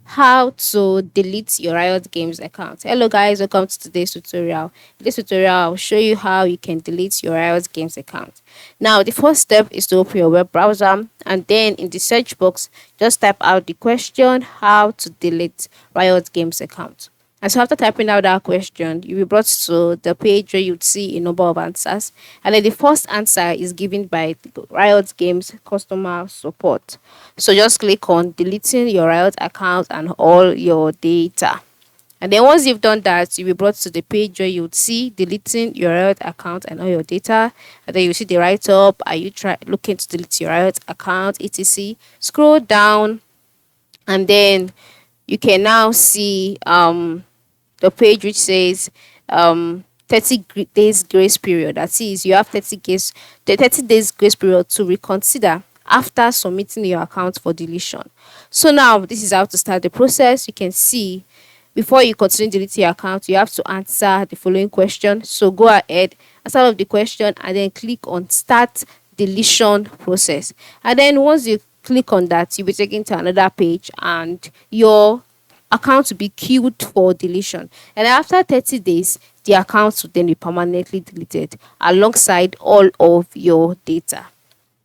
how to delete your Riot Games account. Hello guys, welcome to today's tutorial. In this tutorial, I'll show you how you can delete your Riot Games account. Now, the first step is to open your web browser, and then in the search box, just type out the question, how to delete Riot Games account. And so after typing out that question, you'll be brought to the page where you'd see a number of answers. And then the first answer is given by the Riot Games customer support. So just click on deleting your Riot account and all your data. And then once you've done that, you'll be brought to the page where you would see deleting your Riot account and all your data. And then you see the write-up. Are you looking to delete your Riot account, etc. Scroll down, and then you can now see the page which says 30 days grace period. That is, you have 30 days grace period to reconsider after submitting your account for deletion. So now this is how to start the process. You can see before you continue deleting your account, you have to answer the following question. So go ahead, answer all of the question, and then click on start deletion process. And then once you click on that, you'll be taken to another page, and your account will be queued for deletion. And after 30 days, the account will then be permanently deleted alongside all of your data.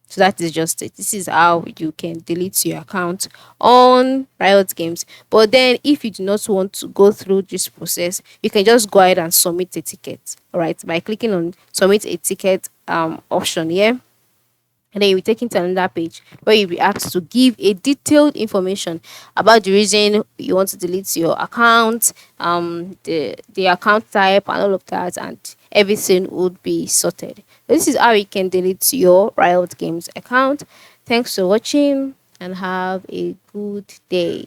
So that is just it. This is how you can delete your account on Riot Games. But then if you do not want to go through this process, you can just go ahead and submit a ticket. All right, by clicking on submit a ticket option here. And then you'll be taken to another page where you'll be asked to give a detailed information about the reason you want to delete your account, the account type and all of that, and everything would be sorted. This is how you can delete your Riot Games account. Thanks for watching and have a good day.